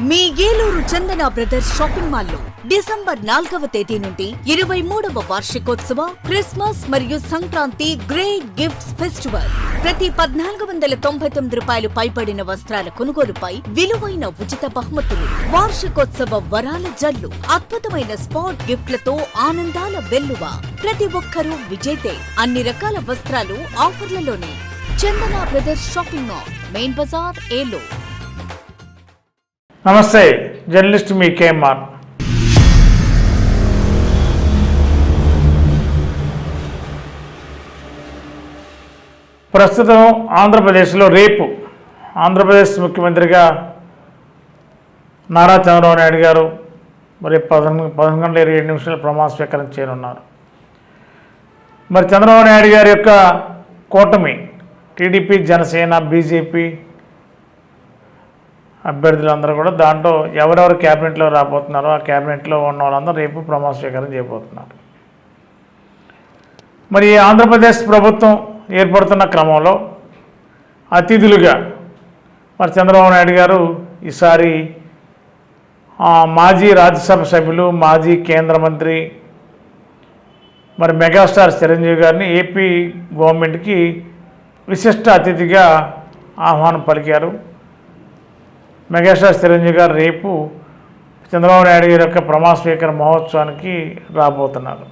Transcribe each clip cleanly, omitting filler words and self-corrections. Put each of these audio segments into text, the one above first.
మీ ఏలూరు చందన brothers shopping మాల్లో December 4వ తేదీ నుండి 23వ వార్షికోత్సవ క్రిస్మస్ మరియు సంక్రాంతి గ్రేట్ గిఫ్ట్స్ ఫెస్టివల్. ప్రతి 1499 రూపాయలు పైబడిన వస్త్రాల కొనుగోలుపై విలువైన ఉచిత బహుమతులు, వార్షికోత్సవ వరాల జల్లు, అద్భుతమైన స్పాట్ గిఫ్ట్లతో ఆనందాల వెల్లువ. ప్రతి ఒక్కరూ విజేతే. అన్ని రకాల వస్త్రాలు ఆఫర్లలోనే. Chandana brothers shopping mall, main Bazar, Eluru. నమస్తే, జర్నలిస్ట్ మీ కేఎంఆర్. ప్రస్తుతం ఆంధ్రప్రదేశ్లో రేపు ఆంధ్రప్రదేశ్ ముఖ్యమంత్రిగా నారా చంద్రబాబు నాయుడు గారు మరి 11:27 ప్రమాణ స్వీకారం చేయనున్నారు. మరి చంద్రబాబు నాయుడు గారి యొక్క కూటమి టీడీపీ, జనసేన, బీజేపీ అభ్యర్థులందరూ కూడా దాంట్లో ఎవరెవరు క్యాబినెట్లో రాబోతున్నారో ఆ క్యాబినెట్లో ఉన్న వాళ్ళందరూ రేపు ప్రమాణ స్వీకారం చేయబోతున్నారు. మరి ఆంధ్రప్రదేశ్ ప్రభుత్వం ఏర్పడుతున్న క్రమంలో అతిథులుగా మరి చంద్రబాబు నాయుడు గారు ఈసారి మాజీ రాజ్యసభ సభ్యులు, మాజీ కేంద్ర మంత్రి మరి మెగాస్టార్ చిరంజీవి గారిని ఏపీ గవర్నమెంట్కి విశిష్ట అతిథిగా ఆహ్వానం పలికారు. మెగాస్టార్ చిరంజీవి గారు రేపు చంద్రబాబు నాయుడు గారి యొక్క ప్రమాణ స్వీకార మహోత్సవానికి రాబోతున్నారు.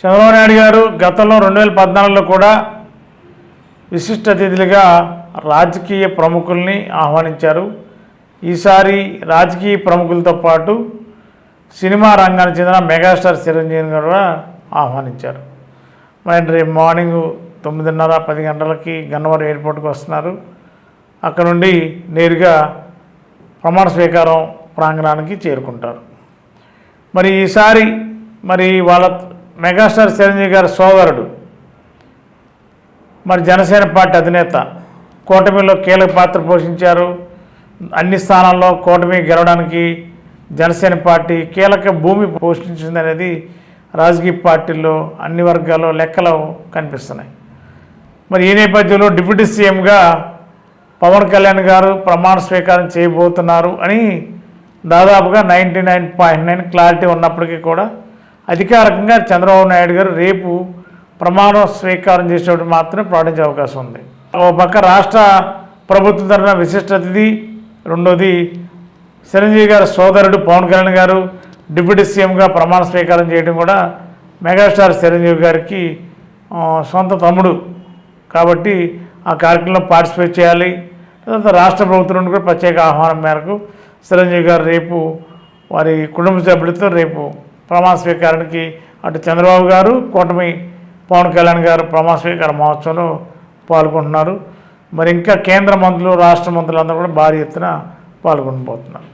చంద్రబాబు నాయుడు గారు గతంలో 2014లో కూడా విశిష్ట అతిథులుగా రాజకీయ ప్రముఖుల్ని ఆహ్వానించారు. ఈసారి రాజకీయ ప్రముఖులతో పాటు సినిమా రంగానికి చెందిన మెగాస్టార్ చిరంజీవి గారు కూడా ఆహ్వానించారు. మరి రేపు మార్నింగ్ 9:30-10 గంటలకి గన్నవరం ఎయిర్పోర్ట్కి వస్తున్నారు. అక్కడ నుండి నేరుగా ప్రమాణ స్వీకారం ప్రాంగణానికి చేరుకుంటారు. మరి ఈసారి మరి వాళ్ళ మెగాస్టార్ చిరంజీవి గారి సోదరుడు మరి జనసేన పార్టీ అధినేత కూటమిలో కీలక పాత్ర పోషించారు. అన్ని స్థానాల్లో కూటమి గెలవడానికి జనసేన పార్టీ కీలక భూమి పోషించిందనేది రాజకీయ పార్టీల్లో అన్ని వర్గాల్లో లెక్కలు కనిపిస్తున్నాయి. మరి ఈ నేపథ్యంలో డిప్యూటీ సీఎంగా పవన్ కళ్యాణ్ గారు ప్రమాణ స్వీకారం చేయబోతున్నారు అని దాదాపుగా 99.9 క్లారిటీ ఉన్నప్పటికీ కూడా అధికారికంగా చంద్రబాబు నాయుడు గారు రేపు ప్రమాణ స్వీకారం చేసేటప్పుడు మాత్రమే ప్రకటించే అవకాశం ఉంది. ఓ పక్క రాష్ట్ర ప్రభుత్వం తరఫున విశిష్ట అతిథి, రెండోది చిరంజీవి గారి సోదరుడు పవన్ కళ్యాణ్ గారు డిప్యూటీ సీఎంగా ప్రమాణ స్వీకారం చేయడం కూడా మెగాస్టార్ చిరంజీవి గారికి సొంత తమ్ముడు కాబట్టి ఆ కార్యక్రమంలో పార్టిసిపేట్ చేయాలి. తర్వాత రాష్ట్ర ప్రభుత్వం నుండి కూడా ప్రత్యేక ఆహ్వానం మేరకు చిరంజీవి గారు రేపు వారి కుటుంబ సభ్యులతో రేపు ప్రమాణ స్వీకారానికి అటు చంద్రబాబు గారు, కూటమి పవన్ కళ్యాణ్ గారు ప్రమాణ స్వీకార మహోత్సవంలో పాల్గొంటున్నారు. మరి ఇంకా కేంద్ర మంత్రులు, రాష్ట్ర మంత్రులందరూ కూడా భారీ ఎత్తున పాల్గొనబోతున్నారు.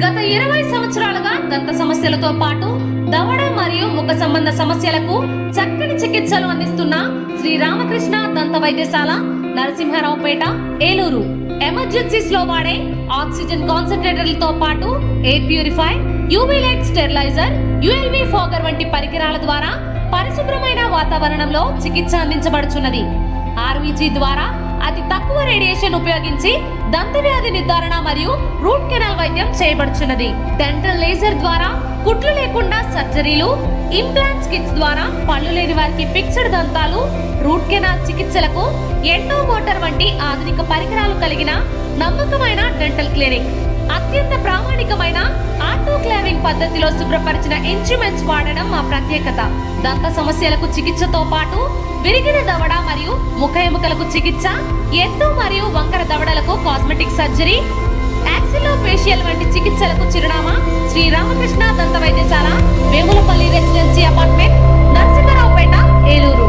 గత 20 సంవత్సరాలుగా దంత సమస్యలతో పాటు దవడ మరియు ముఖ సంబంధ సమస్యలకు చక్కని చికిత్సలు అందిస్తున్న శ్రీ రామకృష్ణ దంత వైద్యశాల, నరసింహారావుపేట, ఏలూరు. ఎమర్జెన్సీస్ లో వాడే ఆక్సిజన్ కాన్సంట్రేటర్లతో పాటు air purifier, UV light steriliser, ULV fogger వంటి పరికరాల ద్వారా పరిశుభ్రమైన వాతావరణంలో చికిత్స అందించబడుచున్నది. ఆర్వీజీ ద్వారా అతి తక్కువ రేడియేషన్ ఉపయోగించి దంత వ్యాధి నిర్ధారణ మరియు రూట్ కెనాల్ వైద్యం చేయబడుచున్నది. డెంటల్ లేజర్ ద్వారా కుట్లు లేకుండా సర్జరీలు, ఇంప్లాంట్స్ కిట్స్ ద్వారా పళ్ళు లేని వారికి ఫిక్స్డ్ దంతాలు, రూట్ కెనాల్ చికిత్సలకు ఎండో మోటార్ వంటి ఆధునిక పరికరాలు కలిగిన నమ్మకమైన డెంటల్ క్లినిక్. అత్యంత ప్రామాణికమైన ఆటోక్లావింగ్ పద్ధతిలో శుభ్రపరిచిన ఇన్స్ట్రుమెంట్స్ వాడడం మా ప్రత్యేకత. దంత సమస్యలకు చికిత్సతో పాటు విరిగిన దవడ మరియు ముఖ ఎముకలకు చికిత్స, ఎత్తు మరియు వంకర దవడలకు కాస్మెటిక్ సర్జరీ, యాక్సిలోఫేషియల్ వంటి చికిత్సలకు చిరునామా శ్రీ రామకృష్ణ దంత వైద్యశాల, వేములపల్లి రెసిడెన్సీ అపార్ట్మెంట్, నరసింహారావుపేట, ఏలూరు.